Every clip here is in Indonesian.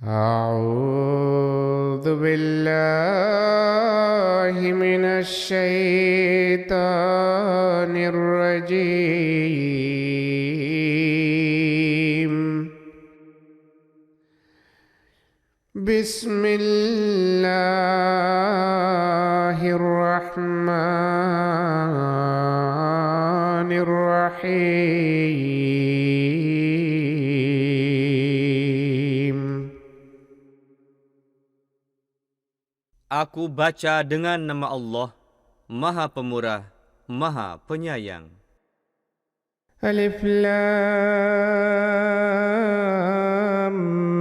أعوذ بالله من الشيطان الرجيم. بسم الله الرحمن الرحيم. Aku baca dengan nama Allah, Maha Pemurah, Maha Penyayang. Alif Lam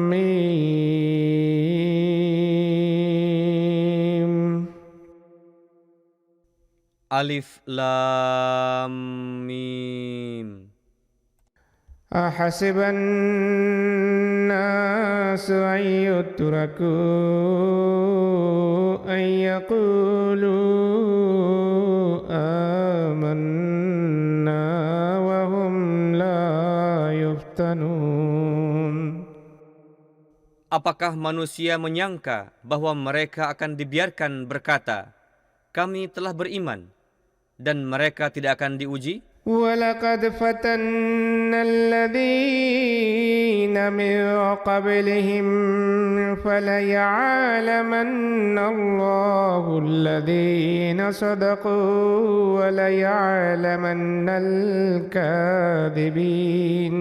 Mim. Alif Lam Mim. أحسب الناس أن يتركوا أن يقولوا آمنا وهم لا يفتنون. Apakah manusia menyangka bahwa mereka akan dibiarkan berkata, "Kami telah beriman," dan mereka tidak akan diuji? ولقد فتنا الذين من قبلهم فليعلمن الله الذين صدقوا وليعلمن الكاذبين.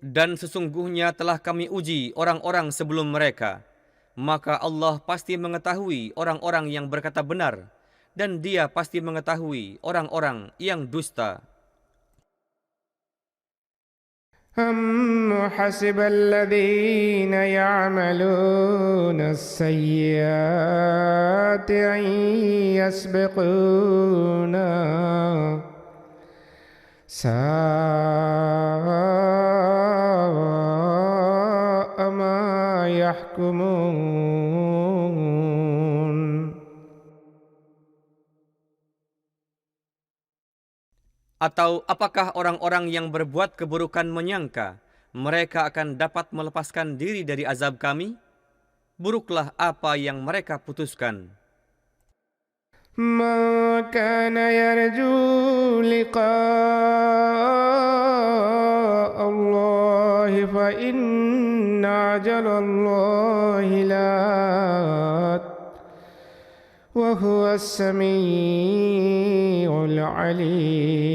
Dan sesungguhnya telah kami uji orang-orang sebelum mereka, maka Allah pasti mengetahui orang-orang yang berkata benar, dan Dia pasti mengetahui orang-orang yang dusta. أم حسب الذين يعملون السيئات أن يسبقونا ساء ما يحكمون. Atau apakah orang-orang yang berbuat keburukan menyangka mereka akan dapat melepaskan diri dari azab kami? Buruklah apa yang mereka putuskan. ما كان يرجو لقاء الله فإن أجل الله لآت وهو السميع العليم.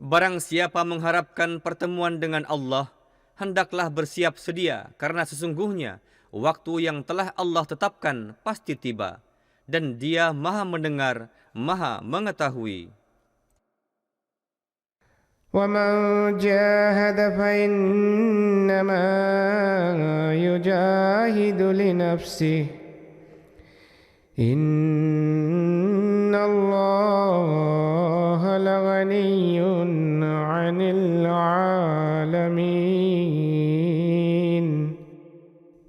Barang siapa mengharapkan pertemuan dengan Allah, hendaklah bersiap sedia, karena sesungguhnya waktu yang telah Allah tetapkan pasti tiba, dan Dia Maha mendengar, Maha mengetahui. ومن جاهد فإنما يجاهد لنفسه إن الله لغني عن العالمين.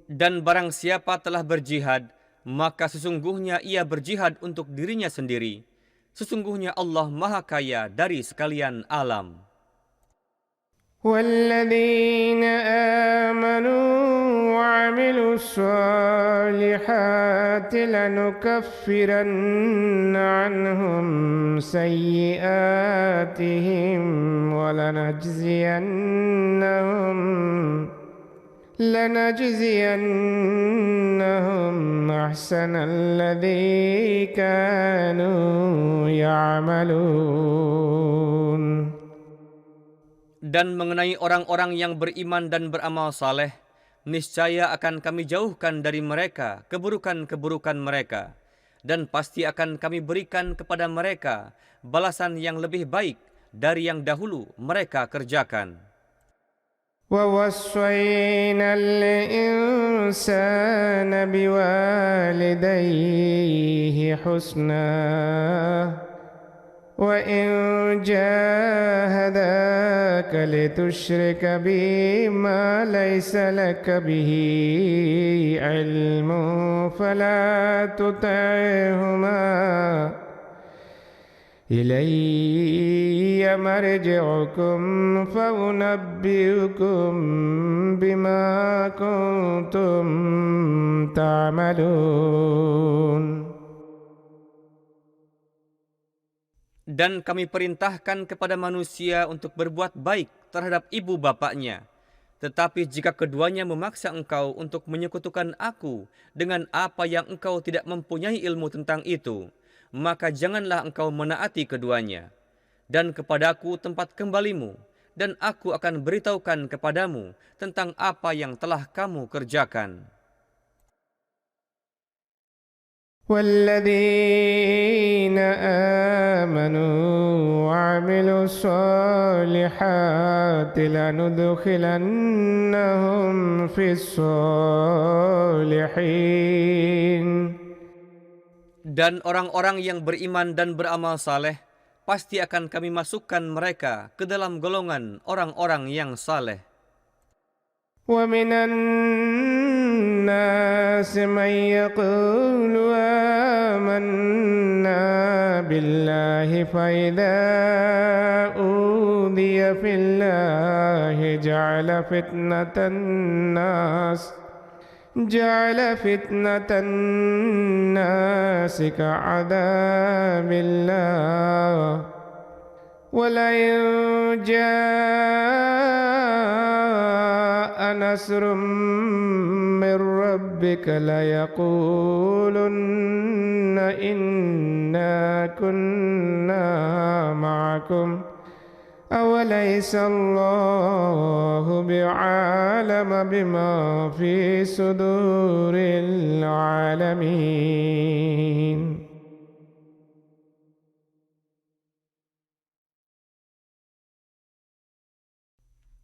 Dan barang siapa telah berjihad, maka sesungguhnya ia berjihad untuk dirinya sendiri. Sesungguhnya Allah Maha Kaya dari sekalian alam. والذين آمنوا وعملوا الصالحات لنكفرن عنهم سيئاتهم لنجزينهم أحسن الذي كانوا يعملون. Dan mengenai orang-orang yang beriman dan beramal saleh, niscaya akan kami jauhkan dari mereka keburukan-keburukan mereka, dan pasti akan kami berikan kepada mereka balasan yang lebih baik dari yang dahulu mereka kerjakan. ووصينا الإنسان بوالديه حسنا وإن جاهداك لتشرك بي ما ليس لك به علم فلا تطعهما إلي مرجعكم فأنبئكم بما كنتم تعملون. Dan kami perintahkan kepada manusia untuk berbuat baik terhadap ibu bapaknya. Tetapi jika keduanya memaksa engkau untuk menyekutukan aku dengan apa yang engkau tidak mempunyai ilmu tentang itu, maka janganlah engkau menaati keduanya. Dan kepadaku tempat kembalimu, dan aku akan beritahukan kepadamu tentang apa yang telah kamu kerjakan. والذين آمنوا وعملوا الصالحات لندخلنهم في الصالحين. Dan orang-orang yang beriman dan beramal saleh, pasti akan kami masukkan mereka ke dalam golongan orang-orang yang saleh. ومن الناس من يقول آمنا بالله فإذا أوذي في الله جعل فتنة الناس كعذاب الله ولئن جاء نصر من ربك ليقولن إنا كنا معكم أوليس الله بعالم بما في صدور العالمين.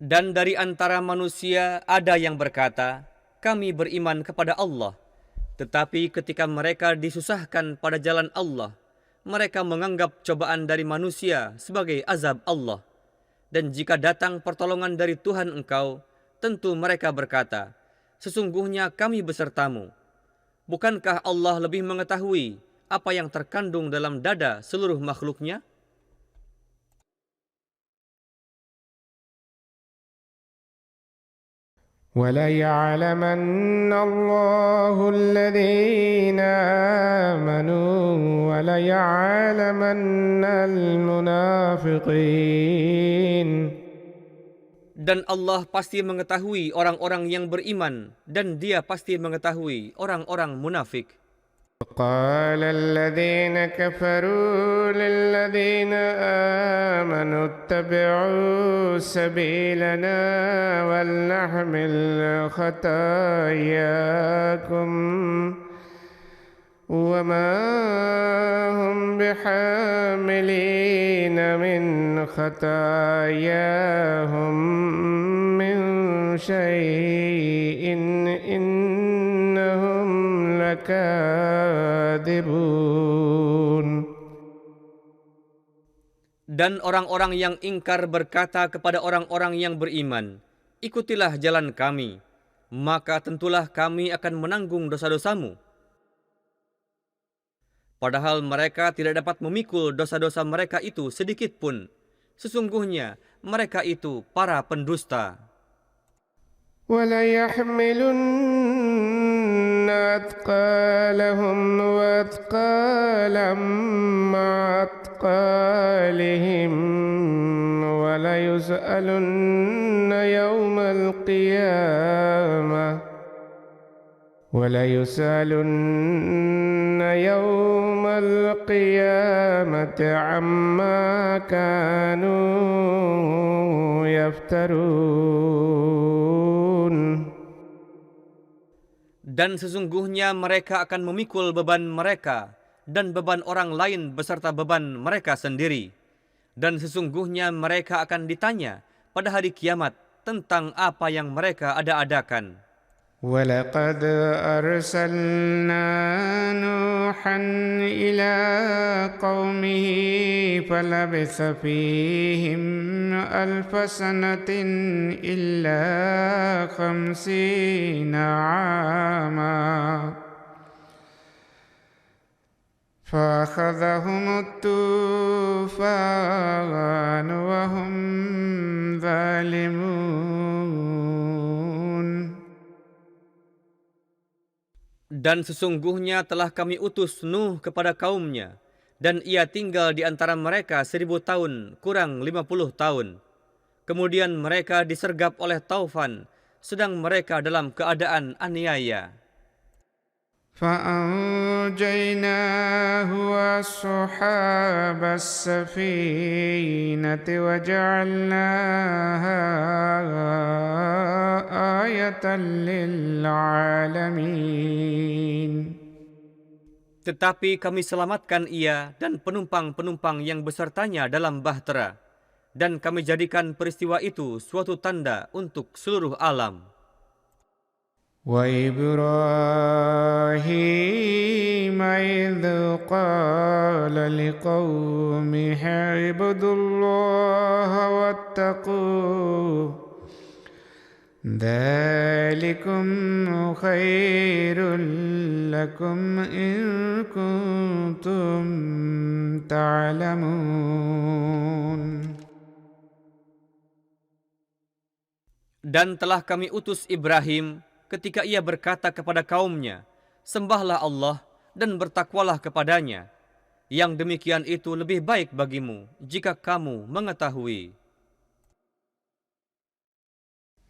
Dan dari antara manusia ada yang berkata, kami beriman kepada Allah. Tetapi ketika mereka disusahkan pada jalan Allah, mereka menganggap cobaan dari manusia sebagai azab Allah. Dan jika datang pertolongan dari Tuhan engkau, tentu mereka berkata, sesungguhnya kami besertamu. Bukankah Allah lebih mengetahui apa yang terkandung dalam dada seluruh makhluknya? وَلَيَعْلَمَنَّ اللَّهُ الَّذِينَ آمَنُوا وَلَيَعْلَمَنَّ الْمُنَافِقِينَ. Dan Allah pasti mengetahui orang-orang yang beriman, dan Dia pasti mengetahui orang-orang munafik. قال الذين كفروا للذين آمنوا اتبعوا سبيلنا ولنحمل خطاياكم وما هم بحاملين من خطاياهم من شيء إنهم لكاذبون. Dan orang-orang yang ingkar berkata kepada orang-orang yang beriman, ikutilah jalan kami, maka tentulah kami akan menanggung dosa-dosamu. Padahal mereka tidak dapat memikul dosa-dosa mereka itu sedikit pun. Sesungguhnya mereka itu para pendusta. وَلَيَحْمِلُنَّ أَثْقَالَهُمْ وَأَثْقَالًا مَعَ أَثْقَالِهِمْ وَلَيُسْأَلُنَّ يَوْمَ الْقِيَامَةِ عَمَّا كَانُوا يَفْتَرُونَ. Dan sesungguhnya mereka akan memikul beban mereka dan beban orang lain beserta beban mereka sendiri. Dan sesungguhnya mereka akan ditanya pada hari kiamat tentang apa yang mereka ada-adakan. وَلَقَدْ أَرْسَلْنَا نُوحًا إِلَى قَوْمِهِ فَلَبِثَ فِيهِمْ أَلْفَ سَنَةٍ إِلَّا 50 عَامًا فأخذهم الطوفان وهم ظالمون. Dan sesungguhnya telah kami utus Nuh kepada kaumnya, dan ia tinggal di antara mereka 1000 tahun, kurang 50 tahun. Kemudian mereka disergap oleh taufan, sedang mereka dalam keadaan aniaya. فأنجيناه وأصحاب السفينة وجعلناها آية للعالمين. Tetapi kami selamatkan ia dan penumpang-penumpang yang besertanya dalam bahtera, dan kami jadikan peristiwa itu suatu tanda untuk seluruh alam. وإبراهيم إذ قال لقومه اعبدوا الله واتقوه ذلكم خير لكم إن كنتم تعلمون. Dan telah kami utus Ibrahim ketika ia berkata kepada kaumnya, sembahlah Allah dan bertakwalah kepadanya. Yang demikian itu lebih baik bagimu jika kamu mengetahui.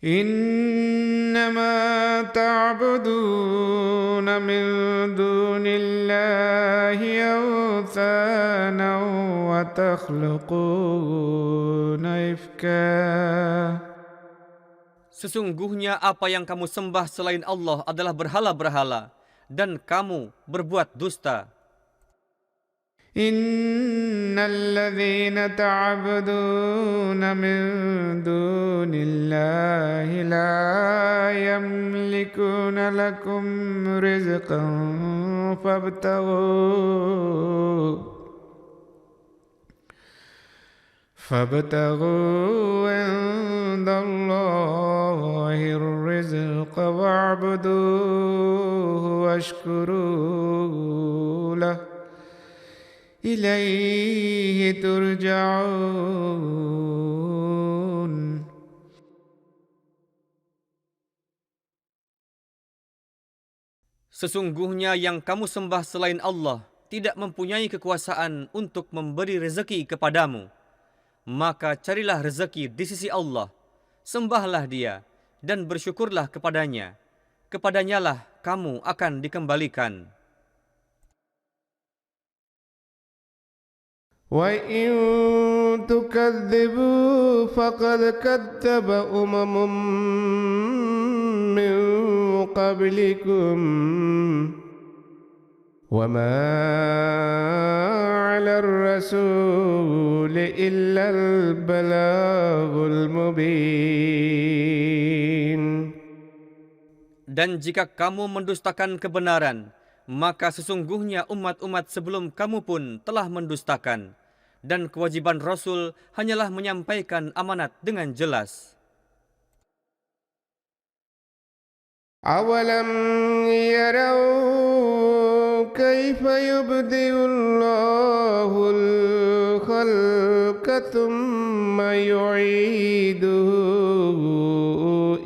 إنما تعبدون من دون الله أوثانا وتخلقون إفكا. Sesungguhnya apa yang kamu sembah selain Allah adalah berhala-berhala, dan kamu berbuat dusta. إن الذين تعبدون من دون الله لا يملكون لكم رزقا فابتغوا عند الله الرزق واعبدوه واشكروا له إليه ترجعون. Sesungguhnya yang kamu sembah selain Allah tidak mempunyai kekuasaan untuk memberi rezeki kepadamu. Maka carilah rezeki di sisi Allah, sembahlah Dia, dan bersyukurlah kepadanya. Kepadanyalah kamu akan dikembalikan. وَإِن تُكَذِّبُوا فَقَدْ كَذَّبَ أُمَمٌ مِّن قَبْلِكُمْ وَمَا عَلَى الرَّسُولِ إِلَّا الْبَلَاغُ الْمُبِينُ. Dan jika kamu mendustakan kebenaran, maka sesungguhnya umat-umat sebelum kamu pun telah mendustakan. Dan kewajiban Rasul hanyalah menyampaikan amanat dengan jelas. أَوَلَمْ يَرَوْا كَيْفَ يُبْدِئُ اللَّهُ الْخَلْقَ ثُمَّ يُعِيدُهُ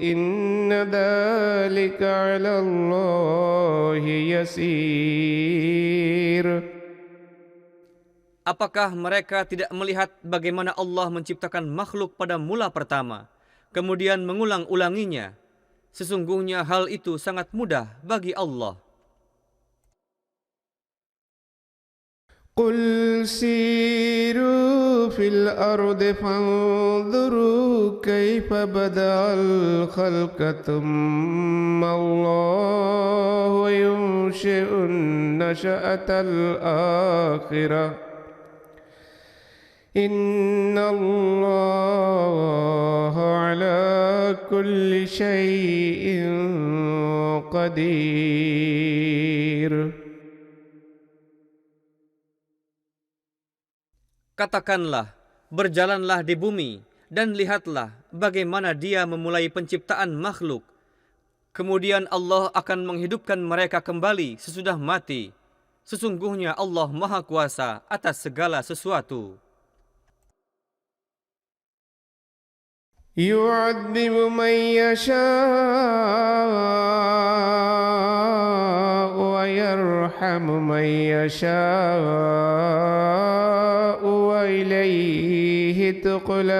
إِنَّ ذَلِكَ عَلَى اللَّهِ يَسِيرٌ. Apakah mereka tidak melihat bagaimana Allah menciptakan makhluk pada mula pertama, kemudian mengulang-ulanginya? Sesungguhnya hal itu sangat mudah bagi Allah. قُلْ سِيرُوا فِي الْأَرْضِ فَانظُرُوا كَيْفَ بَدَأَ الْخَلْقَ ثُمَّ اللَّهُ يُنشِئُ النَّشْأَةَ الْآخِرَةَ إِنَّ اللَّهَ عَلَى كُلِّ شَيْءٍ قَدِيرٌ. Katakanlah, berjalanlah di bumi, dan lihatlah bagaimana Dia memulai penciptaan makhluk. Kemudian Allah akan menghidupkan mereka kembali sesudah mati. Sesungguhnya Allah Maha Kuasa atas segala sesuatu. يعذب من يشاء ويرحم من يشاء وإليه تقلبون.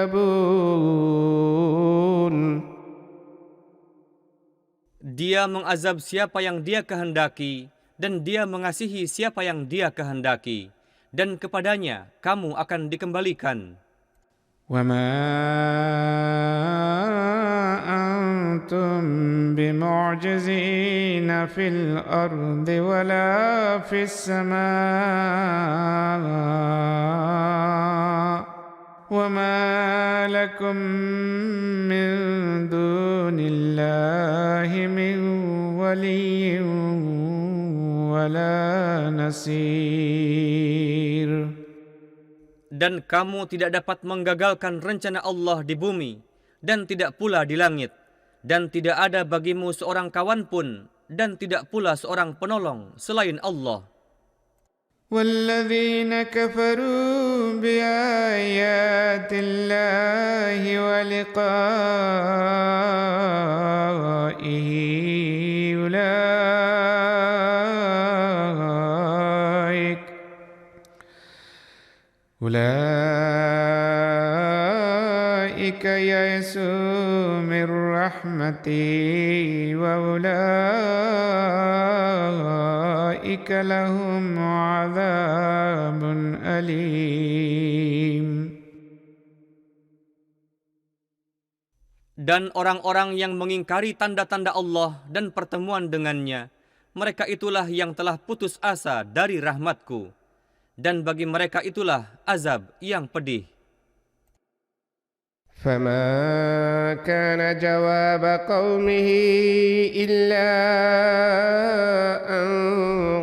Dia mengazab siapa yang Dia kehendaki, dan Dia mengasihi siapa yang Dia kehendaki, dan kepadanya kamu akan dikembalikan. وما أنتم بمعجزين في الأرض ولا في السماء وما لكم من دون الله من ولي ولا نصير. Dan kamu tidak dapat menggagalkan rencana Allah di bumi, dan tidak pula di langit. Dan tidak ada bagimu seorang kawan pun, dan tidak pula seorang penolong selain Allah. والذين كفروا بآيات الله ولقائه أولئك يئسوا من رحمتي وأولئك لهم عذاب أليم. Dan orang-orang yang mengingkari tanda-tanda Allah dan pertemuan dengannya, mereka itulah yang telah putus asa dari rahmatku. Dan bagi mereka itulah azab yang pedih. فما كان جواب قومه إلا أن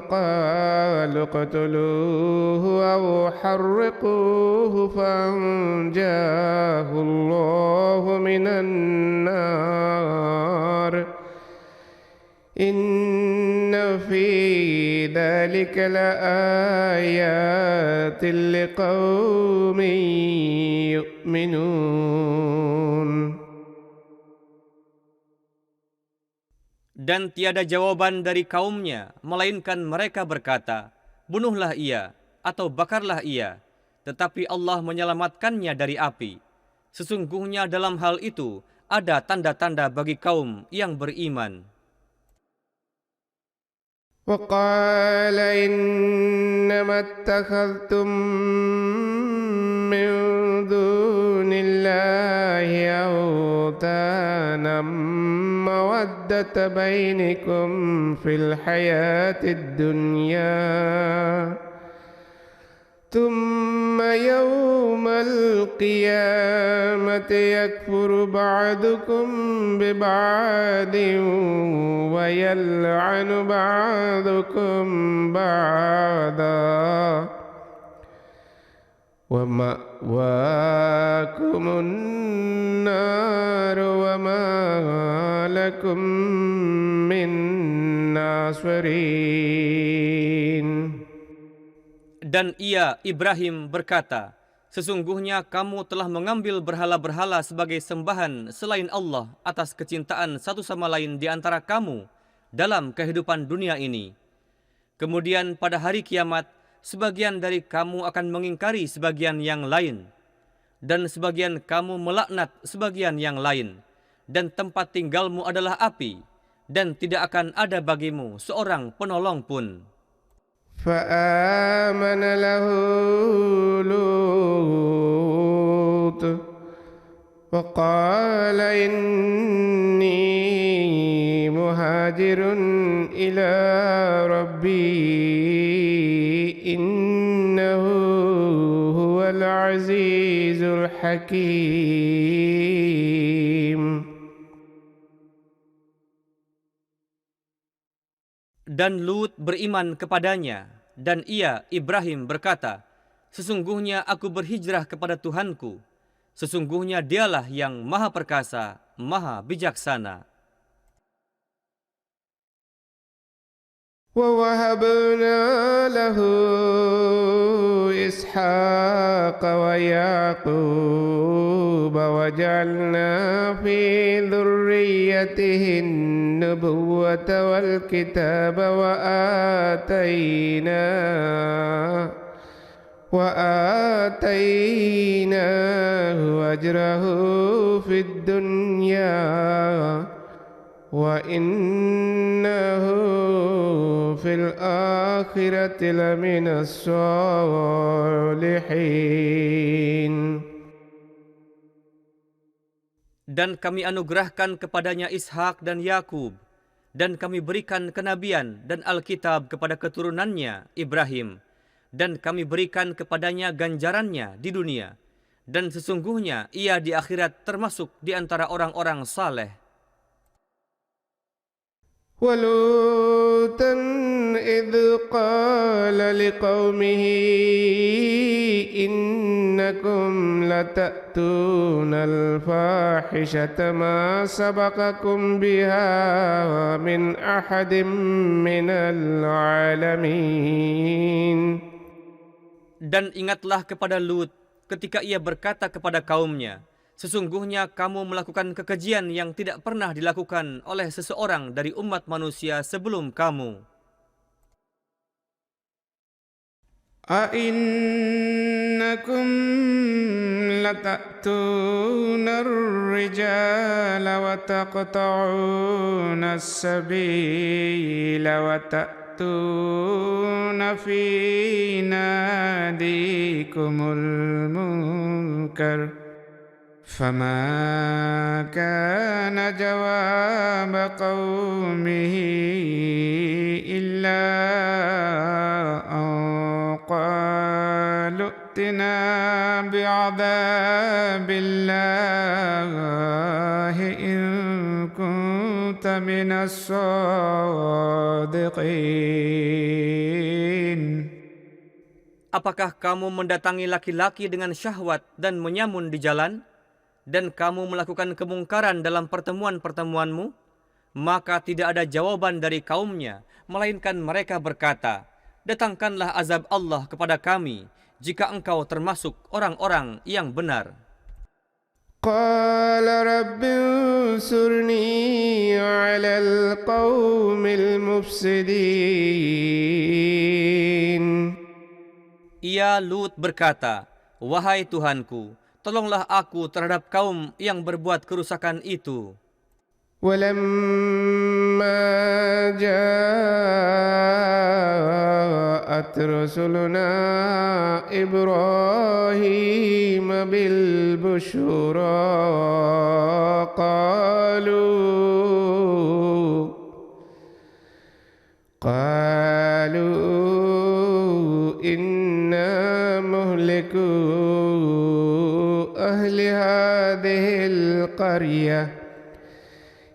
قالوا اقتلوه أو حرقوه فأنجاه الله من النار إن في ذلك لآيات لقوم يؤمنون. Dan tiada jawaban dari kaumnya, melainkan mereka berkata, bunuhlah ia, atau bakarlah ia, tetapi Allah menyelamatkannya dari api. Sesungguhnya dalam hal itu, ada tanda-tanda bagi kaum yang beriman. وقال إنما اتخذتم من دون الله أوثانا مودة بينكم في الحياة الدنيا ثم يوم القيامة يكفر بعضكم ببعض ويلعن بعضكم بعضا ومأواكم النار وما لكم من ناصرين. Dan ia, Ibrahim, berkata, sesungguhnya kamu telah mengambil berhala-berhala sebagai sembahan selain Allah atas kecintaan satu sama lain di antara kamu dalam kehidupan dunia ini. Kemudian pada hari kiamat, sebagian dari kamu akan mengingkari sebagian yang lain, dan sebagian kamu melaknat sebagian yang lain, dan tempat tinggalmu adalah api, dan tidak akan ada bagimu seorang penolong pun. فآمن له لوط وقال إني مهاجر إلى ربي إنه هو العزيز الحكيم. Dan Lut beriman kepadanya, dan ia, Ibrahim, berkata, sesungguhnya aku berhijrah kepada Tuhanku, sesungguhnya dialah yang maha perkasa, maha bijaksana. ووهبنا له إسحاق ويعقوب وجعلنا في ذريته النبوة والكتاب وآتيناه أجره في الدنيا وإنه في الآخرة لمن الصالحين. Dan kami anugerahkan kepadanya Ishak dan Yakub, dan kami berikan kenabian dan Alkitab kepada keturunannya Ibrahim, dan kami berikan kepadanya ganjarannya di dunia, dan sesungguhnya ia di akhirat termasuk di antara orang-orang saleh. ولوطا إذ قال لقومه إنكم لتأتون الفاحشة ما سبقكم بها من أحد من العالمين. Dan ingatlah kepada Lut ketika ia berkata kepada kaumnya, sesungguhnya kamu melakukan kekejian yang tidak pernah dilakukan oleh seseorang dari umat manusia sebelum kamu. أئنكم لتأتون الرجال وتقطعون السبيل وتأتون في ناديكم المنكر فما كان جواب قومه إلا أن قالوا ائتنا بعذاب الله إن كنت من الصادقين. Apakah kamu mendatangi laki-laki dengan syahwat dan menyamun di jalan, dan kamu melakukan kemungkaran dalam pertemuan-pertemuanmu? Maka tidak ada jawaban dari kaumnya, melainkan mereka berkata, datangkanlah azab Allah kepada kami, jika engkau termasuk orang-orang yang benar. قال رب انصرني على القوم المفسدين. Ia Lut berkata, wahai Tuhanku, tolonglah aku terhadap kaum yang berbuat kerusakan itu. ولما جاءت رسلنا إبراهيم بالبشرى قالوا إنا مهلكو أهل هذه القرية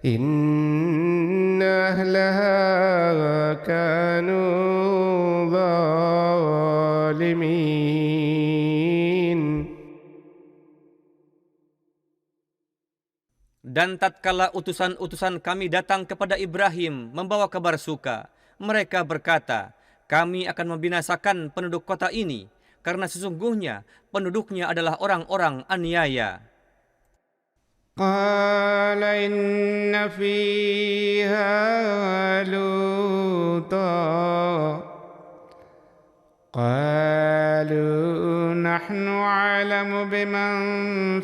إن أهلها كانوا ظالمين. Dan tatkala utusan-utusan kami datang kepada Ibrahim membawa kabar suka, mereka berkata, kami akan membinasakan penduduk kota ini, karena sesungguhnya penduduknya adalah orang-orang aniaya. قال إن فيها لوطا قالوا نحن أعلم بمن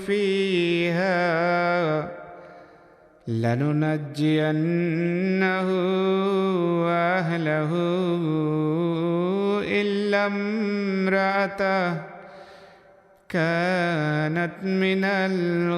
فيها لننجينه وأهله إلا امرأته كانت من الغابرين.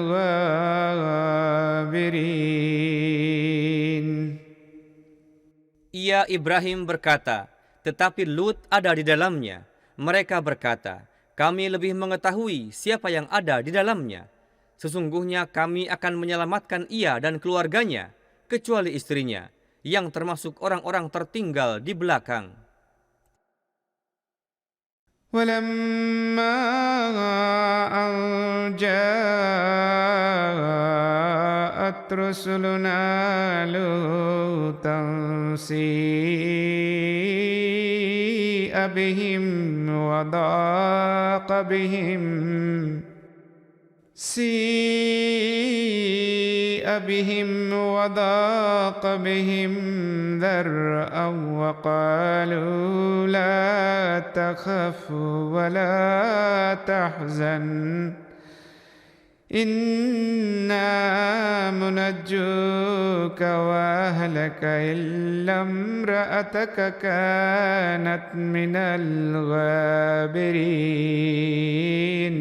Ia Ibrahim berkata, tetapi Lut ada di dalamnya. Mereka berkata, kami lebih mengetahui siapa yang ada di dalamnya. Sesungguhnya kami akan menyelamatkan ia dan keluarganya, kecuali istrinya, yang termasuk orang-orang tertinggal di belakang. ولما أن جاءت رسلنا لوطا سيء بهم وضاق بهم ذرعا وقالوا لا تخف ولا تحزن إنا منجوك وأهلك إلا امرأتك كانت من الغابرين.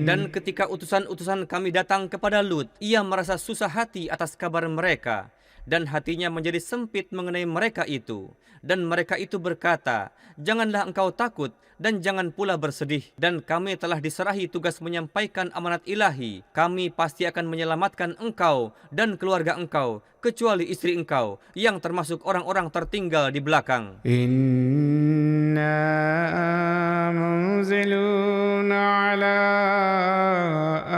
Dan ketika utusan-utusan kami datang kepada Lut, ia merasa susah hati atas kabar mereka, dan hatinya menjadi sempit mengenai mereka itu. Dan mereka itu berkata, janganlah engkau takut, dan jangan pula bersedih. Dan kami telah diserahi tugas menyampaikan amanat ilahi. Kami pasti akan menyelamatkan engkau dan keluarga engkau, kecuali istri engkau, yang termasuk orang-orang tertinggal di belakang. Inna munziluna ala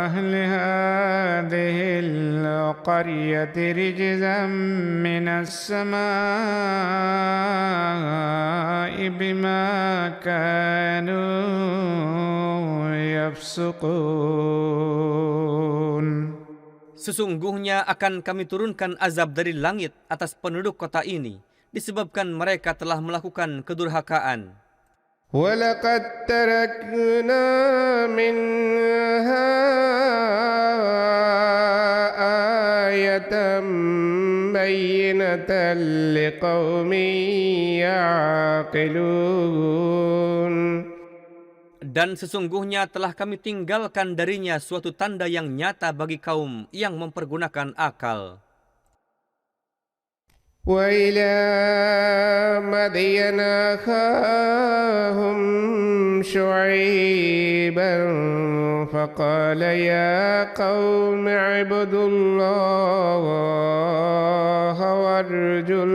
ahli hadhil qaryati rijzan minas samai bima kanu yafsukun. Sesungguhnya akan kami turunkan azab dari langit atas penduduk kota ini, disebabkan mereka telah melakukan kedurhakaan. وَلَقَدْ تَرَكْنَا مِنْهَا آيَةً بَيِّنَةً لِقَوْمٍ يَعْقِلُونَ. Dan sesungguhnya telah kami tinggalkan darinya suatu tanda yang nyata bagi kaum yang mempergunakan akal. وَإِلَى مَدْيَنَ أَخَاهُمْ شُعَيْبًا فَقَالَ يَا قَوْمِ اعْبُدُوا اللَّهَ وَارْجُوا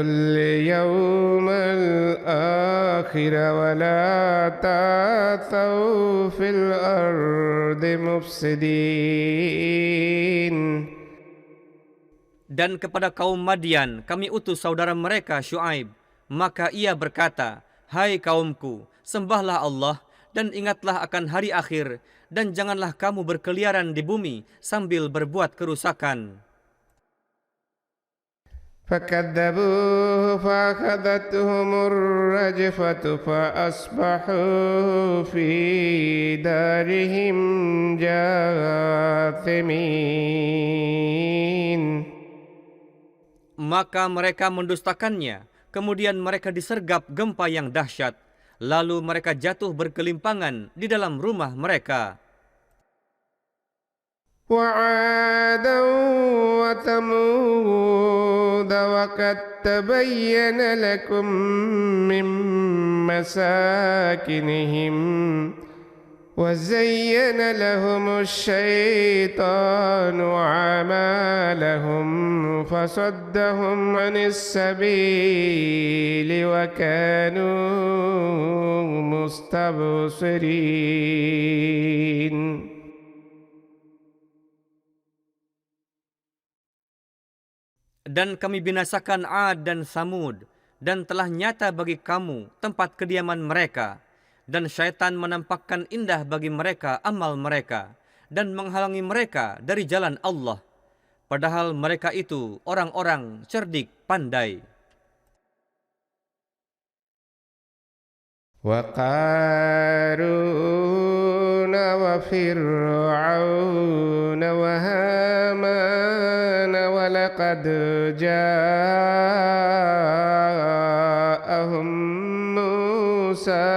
الْيَوْمَ الْآخِرَ وَلَا تَعْثَوْا فِي الْأَرْضِ مُفْسِدِينَ. Dan kepada kaum Madian kami utus saudara mereka Syuaib. Maka ia berkata, hai kaumku, sembahlah Allah dan ingatlah akan hari akhir, dan janganlah kamu berkeliaran di bumi sambil berbuat kerusakan. فَكَذَّبُوهُ فَأَخَذَتْهُمُ الرَّجْفَةُ فَأَصْبَحُوا فِي دَارِهِمْ جَاثِمِينَ. Maka mereka mendustakannya, kemudian mereka disergap gempa yang dahsyat, lalu mereka jatuh bergelimpangan di dalam rumah mereka. وَعَادًا وَثَمُودَ وَقَدْ تَبَيَّنَ لَكُم مِّن مَّسَاكِنِهِمْ وَزَيَّنَ لَهُمُ الشَّيْطَانُ أَعْمَالَهُمْ فَصَدَّهُمْ عَنِ السَّبِيلِ وَكَانُوا مُسْتَبْصِرِينَ. Dan kami binasakan Ad dan Samud, dan telah nyata bagi kamu tempat kediaman mereka. Dan syaitan menampakkan indah bagi mereka amal mereka, dan menghalangi mereka dari jalan Allah. Padahal mereka itu orang-orang cerdik pandai. وَقَارُونَ وَفِرْعَوْنَ وَهَامَانَ وَلَقَدْ جَاءَهُم مُّوسَى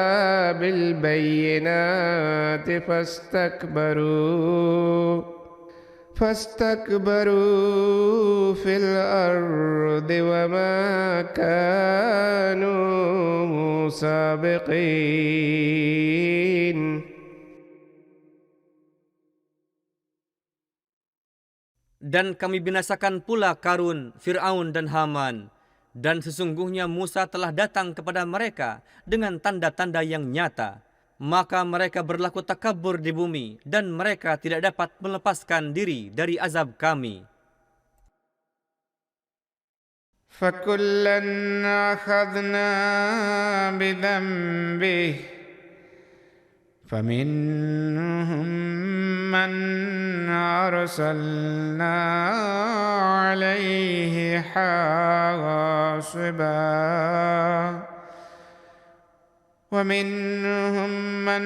بِالْبَيِّنَاتِ فاستكبروا في الأرض وما كانوا سابقين. Dan kami binasakan pula Karun, Fir'aun dan Haman. Dan sesungguhnya Musa telah datang kepada mereka dengan tanda-tanda yang nyata. maka mereka berlaku takabur di bumi dan mereka tidak dapat melepaskan diri dari azab kami. فكلا أخذنا بذنبه فمنهم من أرسلنا عليه حاصبا ومنهم من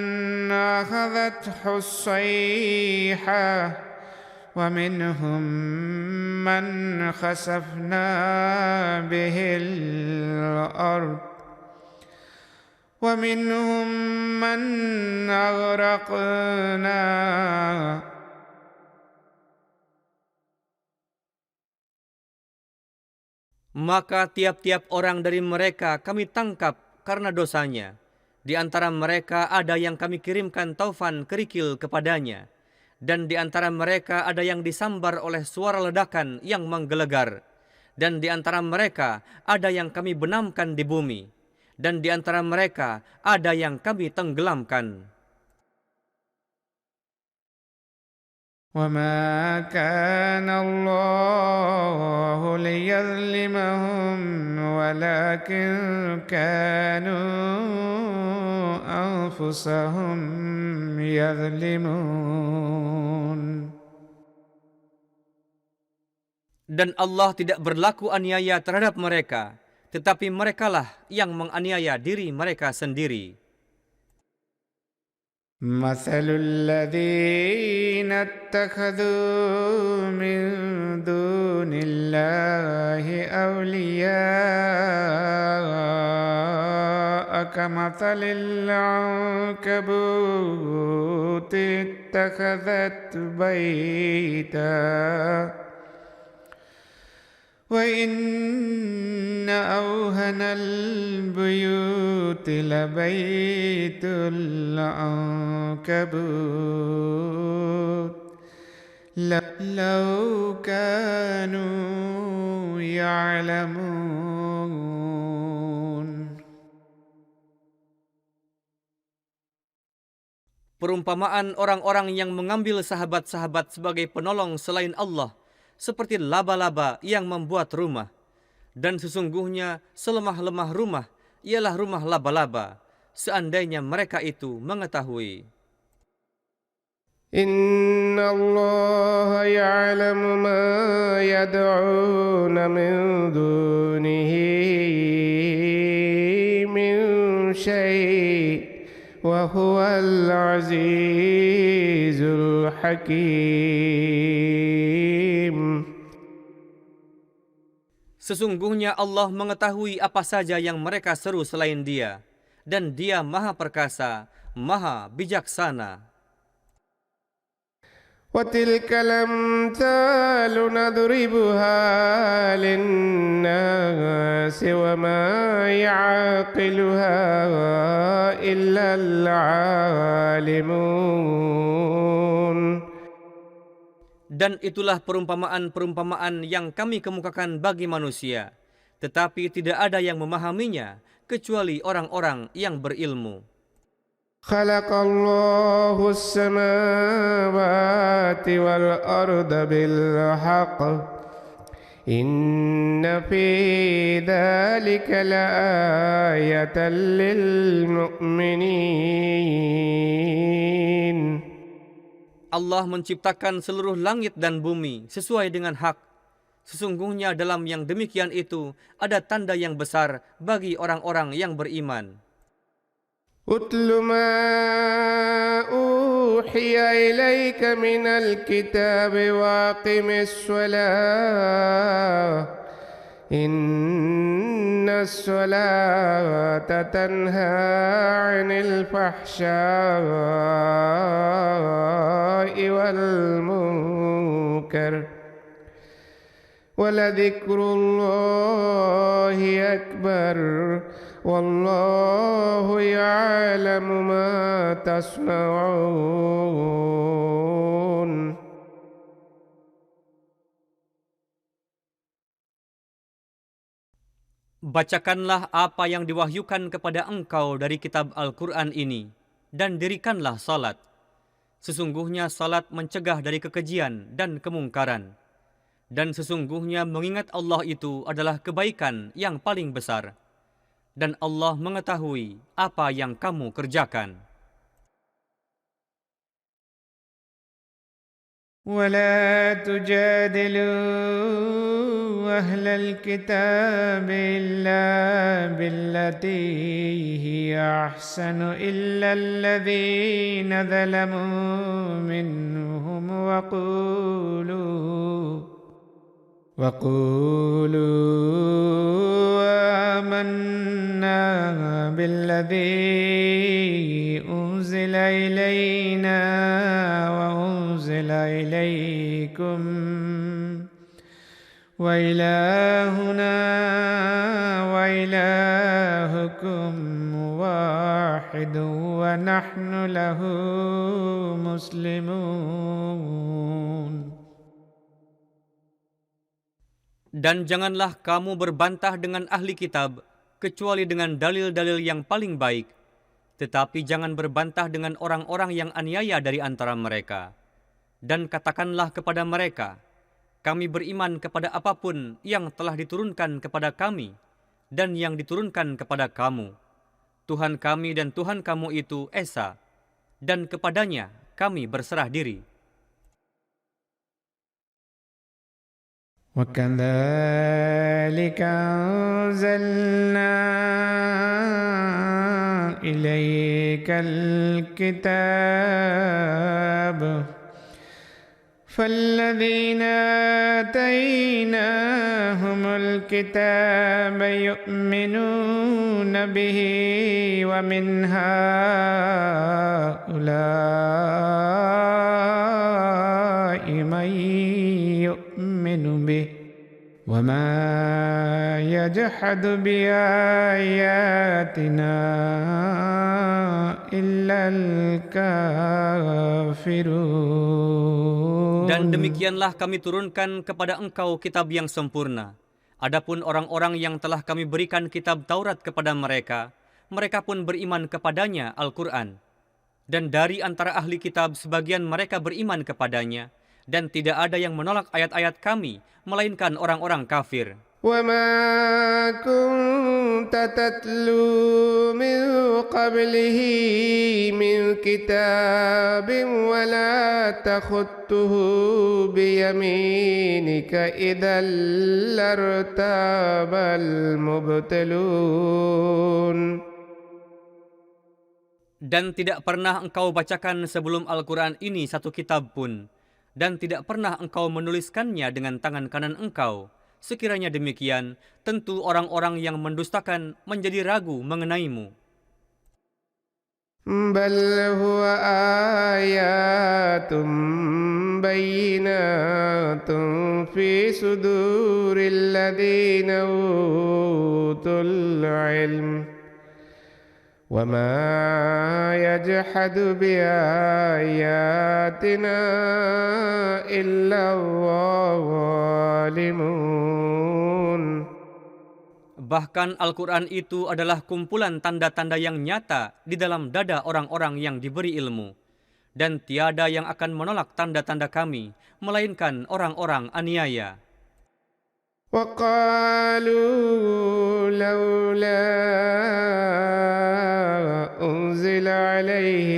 أخذته الصيحة ومنهم من خسفنا به الأرض ومنهم من أغرقنا Maka tiap-tiap orang dari mereka kami tangkap karena dosanya. Di antara mereka ada yang kami kirimkan taufan kerikil kepadanya. Dan di antara mereka ada yang disambar oleh suara ledakan yang menggelegar. Dan di antara mereka ada yang kami benamkan di bumi. Dan di antara mereka ada yang kami tenggelamkan. وما كان الله ليظلمهم ولكن كانوا أنفسهم يظلمون. Dan Allah tidak berlaku aniaya terhadap mereka, tetapi merekalah yang menganiaya diri mereka sendiri. مثل الذين اتخذوا من دون الله أولياء كمثل العنكبوت اتخذت بيتا وإن أوهن البيوت لبيت العنكبوت لو كانوا يعلمون. Perumpamaan orang-orang yang mengambil sahabat-sahabat sebagai penolong selain Allah seperti laba-laba yang membuat rumah. Dan sesungguhnya selemah-lemah rumah ialah rumah laba-laba, seandainya mereka itu mengetahui. Inna Allah ya'lamu ma yad'un min dunihi min syai' wa huwal azizul hakim. Sesungguhnya Allah mengetahui apa saja yang mereka seru selain Dia, dan Dia Maha Perkasa, Maha Bijaksana. وَتِلْكَ الْأَمْثَالُ نَضْرِبُهَا لِلنَّاسِ وَمَا يَعْقِلُهَا إِلَّا الْعَالِمُونَ. Dan itulah perumpamaan-perumpamaan yang kami kemukakan bagi manusia, tetapi tidak ada yang memahaminya kecuali orang-orang yang berilmu. Khalaqallahu as-samawati wal arda bil haqq. Inna fi dzalika laayatan lil mu'minin. Allah menciptakan seluruh langit dan bumi sesuai dengan hak. Sesungguhnya dalam yang demikian itu ada tanda yang besar bagi orang-orang yang beriman. Utlu ma uhiya ilaika minal kitabi wa aqimis shalah. Inna as-salata tanha 'anil fahsya'i wal munkar. Waladhikrullahi akbar. Wallahu ya'lamu ma tasna'un. Bacakanlah apa yang diwahyukan kepada engkau dari kitab Al-Quran ini, dan dirikanlah salat. Sesungguhnya salat mencegah dari kekejian dan kemungkaran. Dan sesungguhnya mengingat Allah itu adalah kebaikan yang paling besar. Dan Allah mengetahui apa yang kamu kerjakan. ولا تجادلوا أهل الكتاب إلا بالتي هي أحسن إلا الذين ظلموا منهم وقولوا آمنا بالذي أنزل إلينا وأنزل إليكم وإلهنا وإلهكم واحد ونحن له مسلمون. Dan janganlah kamu berbantah dengan ahli kitab, kecuali dengan dalil-dalil yang paling baik. Tetapi jangan berbantah dengan orang-orang yang aniaya dari antara mereka. Dan katakanlah kepada mereka, kami beriman kepada apapun yang telah diturunkan kepada kami, dan yang diturunkan kepada kamu. Tuhan kami dan Tuhan kamu itu Esa, dan kepadanya kami berserah diri. وكذلك أنزلنا إليك الكتاب فالذين آتيناهم الكتاب يؤمنون به ومن هؤلاء من يؤمن به وما يجحد بآياتنا إلا الكافرون. Dan demikianlah kami turunkan kepada engkau kitab yang sempurna. Adapun orang-orang yang telah kami berikan kitab Taurat kepada mereka, mereka pun beriman kepadanya Al-Quran. Dan dari antara ahli kitab sebagian mereka beriman kepadanya, dan tidak ada yang menolak ayat-ayat kami, melainkan orang-orang kafir. وما كنت تتلو من قبله من كتاب ولا تخطه بيمينك إذا لارتاب المبطلون. Dan tidak pernah engkau bacakan sebelum Al-Quran ini satu kitab pun, dan tidak pernah engkau menuliskannya dengan tangan kanan engkau. Sekiranya demikian, tentu orang-orang yang mendustakan menjadi ragu mengenaimu. بل هو آيات بينات في صدور الذين أوتوا العلم وما يجحد بآياتنا إلا الظالمون. Bahkan Al-Quran itu adalah kumpulan tanda-tanda yang nyata di dalam dada orang-orang yang diberi ilmu. Dan tiada yang akan menolak tanda-tanda kami, melainkan orang-orang aniaya. وقالوا لولا أنزل عليه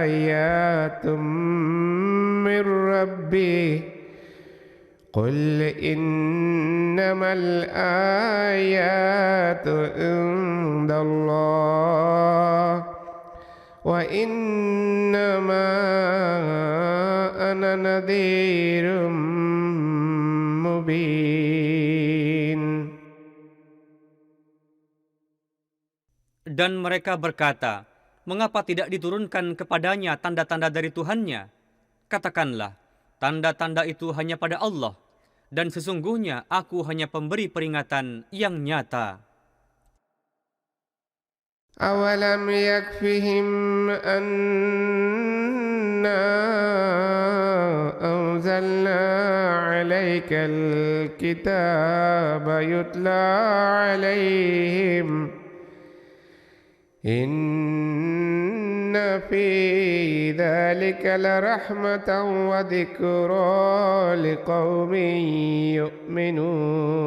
آيات من ربه قل إنما الآيات عند الله وإنما أنا نذير مبين. Dan mereka berkata, mengapa tidak diturunkan kepadanya tanda-tanda dari Tuhannya? Katakanlah, tanda-tanda itu hanya pada Allah, dan sesungguhnya aku hanya pemberi peringatan yang nyata. أولم يكفهم أنا أنزلنا عليك الكتاب يتلى عليهم إن في ذلك لرحمة وذكرى لقوم يؤمنون.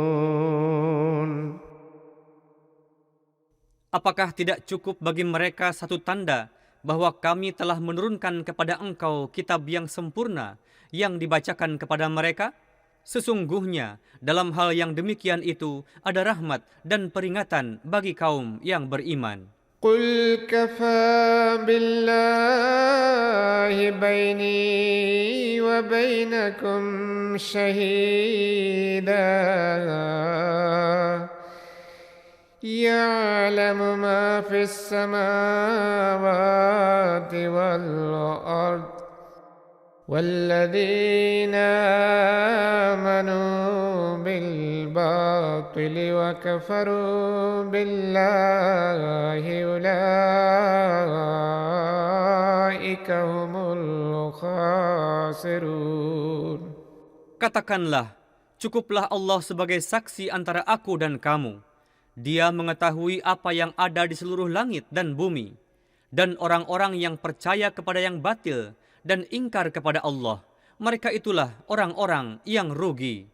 Apakah tidak cukup bagi mereka satu tanda bahwa kami telah menurunkan kepada engkau kitab yang sempurna yang dibacakan kepada mereka? Sesungguhnya dalam hal yang demikian itu ada rahmat dan peringatan bagi kaum yang beriman. قل كفى بالله بيني وبينكم شهيدا يعلم ما في السماوات والأرض والذين آمنوا بالباطل وكفروا بالله أولئك هم الخاسرون. Katakanlah, cukuplah Allah sebagai saksi antara aku dan kamu. Dia mengetahui apa yang ada di seluruh langit dan bumi. Dan orang-orang yang percaya kepada yang batil dan ingkar kepada Allah, mereka itulah orang-orang yang rugi.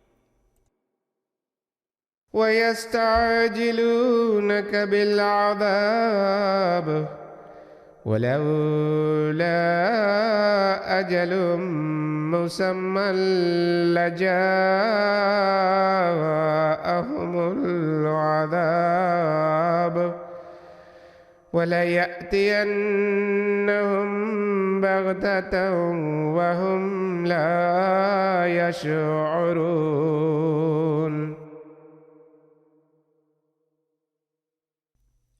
ويستعجلونك بالعذاب ولولا أجل مسمى لجاءهم العذاب وليأتينهم بغتة وهم لا يشعرون.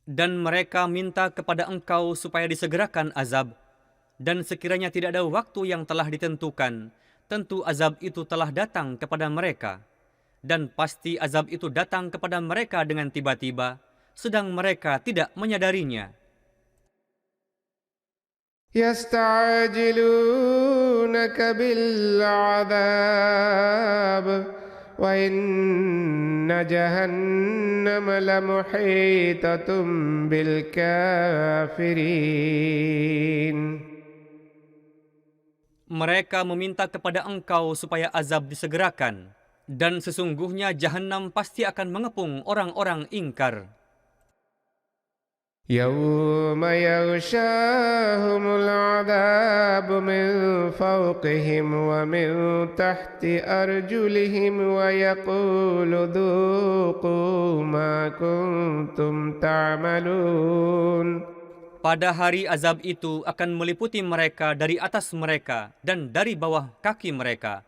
Dan mereka minta kepada engkau supaya disegerakan azab. Dan sekiranya tidak ada waktu yang telah ditentukan, tentu azab itu telah datang kepada mereka. Dan pasti azab itu datang kepada mereka dengan tiba-tiba, sedang mereka tidak menyadarinya. يستعجلونك بالعذاب وإن جهنم لمحيطة بالكافرين. Mereka meminta kepada engkau supaya azab disegerakan. Dan sesungguhnya Jahannam pasti akan mengepung orang-orang ingkar. يوم يغشاهم العذاب من فوقهم ومن تحت أرجلهم ويقول ذوقوا ما كنتم تعملون. Pada hari azab itu akan meliputi mereka dari atas mereka dan dari bawah kaki mereka.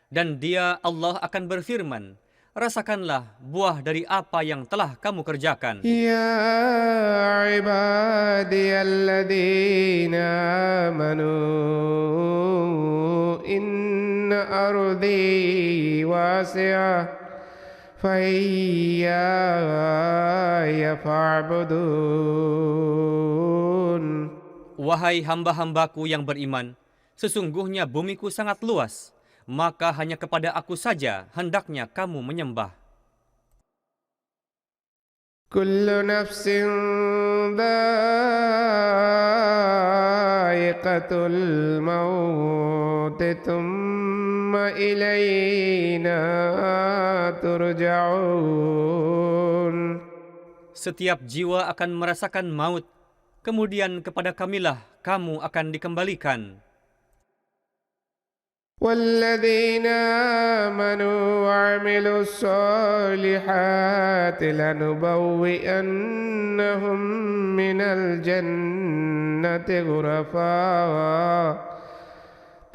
Dan Dia, Allah, akan berfirman, rasakanlah buah dari apa yang telah kamu kerjakan. يا عبادي الذين آمنوا إن أرضي واسعة فإياي فاعبدون. Wahai hamba-hambaku yang beriman, sesungguhnya bumiku sangat luas, maka hanya kepada aku saja hendaknya kamu menyembah. كل نفس ذائقة الموت ثم إلينا ترجعون. Setiap jiwa akan merasakan maut, kemudian kepada kamilah kamu akan dikembalikan. والذين آمنوا وعملوا الصالحات لنبوئنهم من الجنة غرفا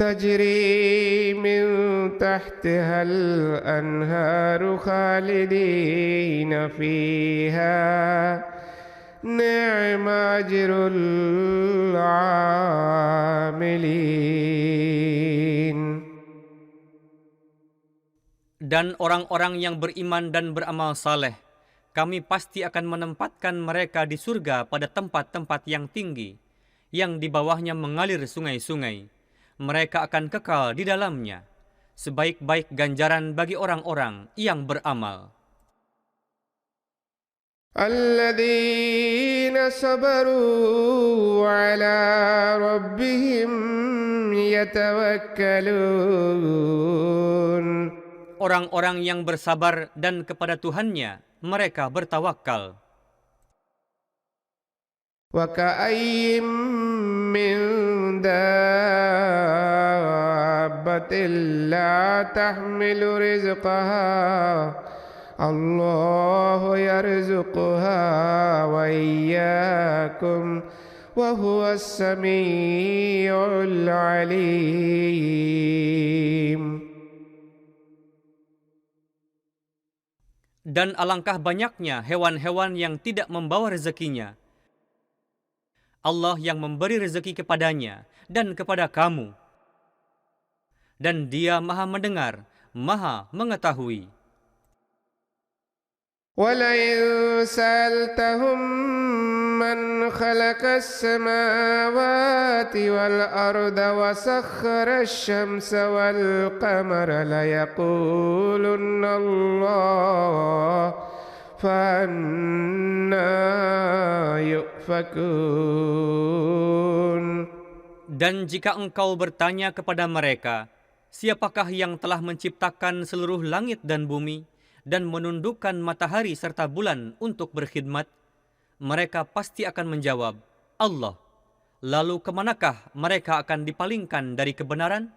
تجري من تحتها الأنهار خالدين فيها نعم أجر العاملين. Dan orang-orang yang beriman dan beramal saleh, kami pasti akan menempatkan mereka di surga pada tempat-tempat yang tinggi, yang di bawahnya mengalir sungai-sungai. Mereka akan kekal di dalamnya. Sebaik-baik ganjaran bagi orang-orang yang beramal. الذين صبروا على ربهم يتوكلون. Orang-orang yang bersabar dan kepada Tuhannya mereka bertawakal. وكأين من دابة لا تحمل رزقها الله يرزقها وإياكم وهو السميع العليم. Dan alangkah banyaknya hewan-hewan yang tidak membawa rezekinya. Allah yang memberi rezeki kepadanya dan kepada kamu. Dan Dia Maha mendengar, Maha mengetahui. وَلَئِن سَأَلْتَهُم مَّنْ خَلَقَ السَّمَاوَاتِ وَالْأَرْضَ وَسَخَّرَ الشَّمْسَ وَالْقَمَرَ لَيَقُولُنَّ اللَّهُ فَأَنَّىٰ يُؤْفَكُونَ. Dan jika engkau bertanya kepada mereka, siapakah yang telah menciptakan seluruh langit dan bumi, dan menundukkan matahari serta bulan untuk berkhidmat? Mereka pasti akan menjawab, Allah. Lalu kemanakah mereka akan dipalingkan dari kebenaran?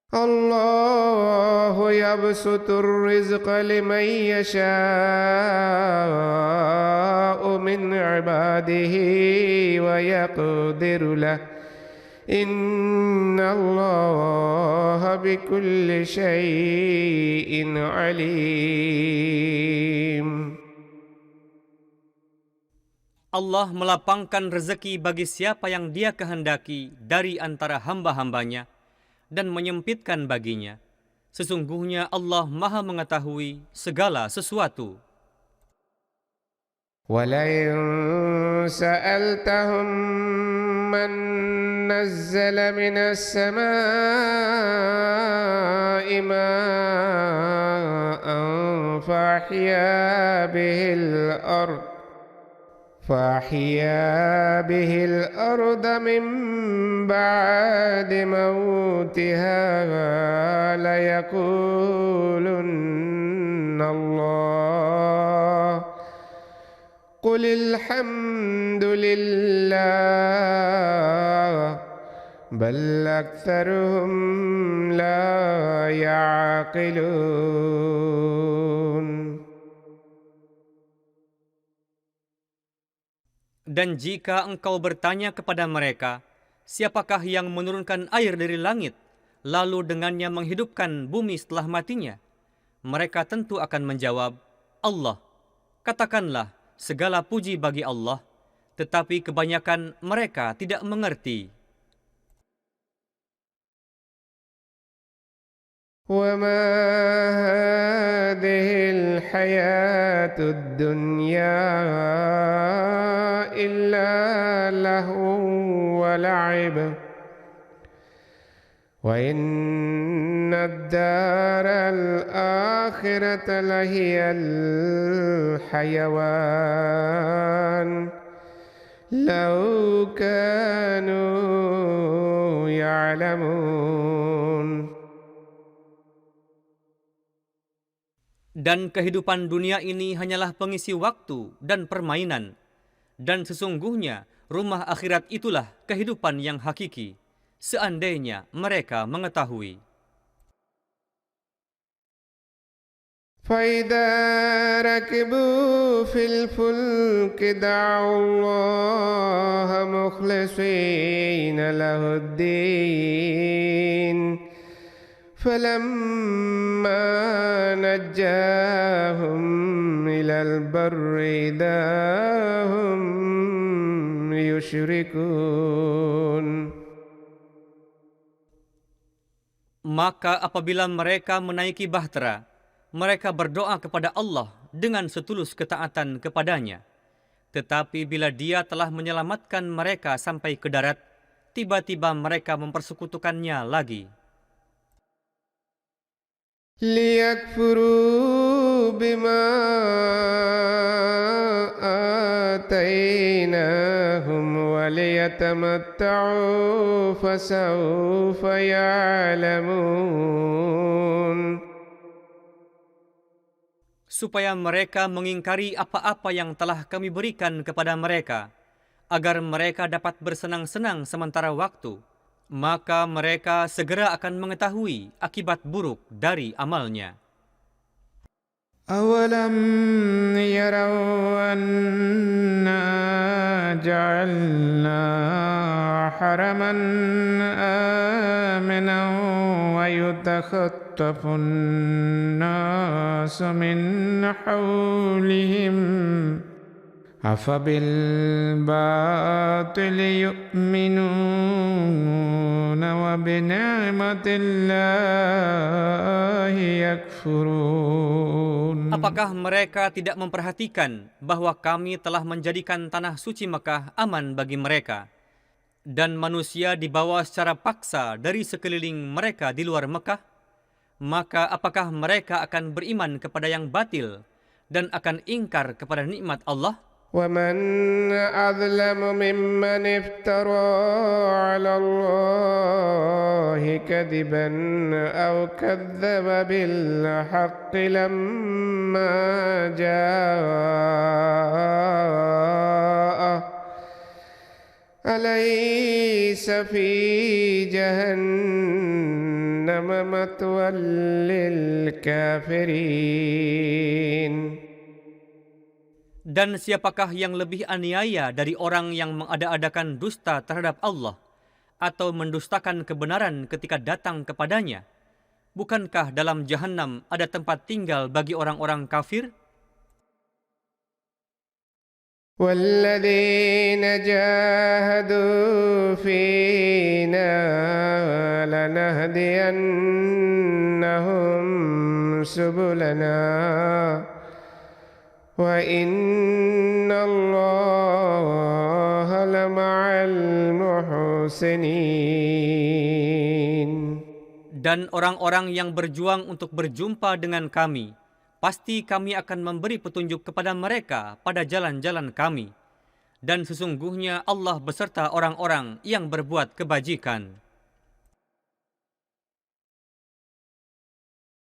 الله يبسط الرزق لمن يشاء من عباده ويقدر له إن الله بكل شيء عليم. Allah melapangkan rezeki bagi siapa yang Dia kehendaki dari antara hamba-hambanya dan menyempitkan baginya. Sesungguhnya Allah Maha mengetahui segala sesuatu. وَلَئِن سَأَلْتَهُم مَّن نَّزَّلَ مِنَ السَّمَاءِ مَاءً فَأَحْيَا بِهِ الْأَرْضَ مِن بَعْدِ مَوْتِهَا لَيَقُولُنَّ اللَّهُ قُلِ الْحَمْدُ لِلَّهِ بَلْ أَكْثَرُهُمْ لَا يَعْقِلُونَ. Dan jika engkau bertanya kepada mereka, siapakah yang menurunkan air dari langit, lalu dengannya menghidupkan bumi setelah matinya? Mereka tentu akan menjawab, Allah. Katakanlah, segala puji bagi Allah, tetapi kebanyakan mereka tidak mengerti. وَمَا هَٰذِهِ الْحَيَاةُ الدُّنْيَا إِلَّا لَهْوٌ وَلَعِبٌ وَإِنَّ الدَّارَ الْآخِرَةَ لَهِيَ الْحَيَوَانُ لَوْ كَانُوا يَعْلَمُونَ. Dan kehidupan dunia ini hanyalah pengisi waktu dan permainan. Dan sesungguhnya rumah akhirat itulah kehidupan yang hakiki, seandainya mereka mengetahui. فَإِذَا رَكِبُوا فِي الْفُلْكِ دَعَوُا اللَّهَ مُخْلِصِينَ لَهُ الدِّينَ فَلَمَّا نَجَّاهُمْ إِلَى الْبَرِّ إِذَا هُمْ يُشْرِكُونَ. Maka apabila mereka menaiki bahtera, mereka berdoa kepada Allah dengan setulus ketaatan kepadanya. Tetapi bila Dia telah menyelamatkan mereka sampai ke darat, tiba-tiba mereka mempersekutukannya lagi. لِيَكْفُرُوا بما آتيناهم وليتمتعوا فسوف يعلمون. Supaya mereka mengingkari apa-apa yang telah kami berikan kepada mereka, agar mereka dapat bersenang-senang sementara waktu, maka mereka segera akan mengetahui akibat buruk dari amalnya. أولم يروا أنا جعلنا حرما آمنا ويتخطف الناس من حولهم أفبالباطل يؤمنون وبنعمة الله يكفرون. Apakah mereka tidak memperhatikan bahwa kami telah menjadikan tanah suci Mekah aman bagi mereka, dan manusia dibawa secara paksa dari sekeliling mereka di luar Mekah? Maka apakah mereka akan beriman kepada yang batil dan akan ingkar kepada nikmat Allah? ومن أظلم ممن افترى على الله كذبا أو كذب بالحق لما جاءه أليس في جهنم مثوى للكافرين. Dan siapakah yang lebih aniaya dari orang yang mengada-adakan dusta terhadap Allah atau mendustakan kebenaran ketika datang kepadanya? Bukankah dalam Jahannam ada tempat tinggal bagi orang-orang kafir? وَالَّذِينَ جَاهَدُوا فِينَا لَنَهْدِيَنَّهُمْ سُبُلَنَا وَإِنَّ اللَّهَ لَمَعَ الْمُحْسِنِينَ. Dan orang-orang yang berjuang untuk berjumpa dengan kami, pasti kami akan memberi petunjuk kepada mereka pada jalan-jalan kami. Dan sesungguhnya Allah beserta orang-orang yang berbuat kebajikan.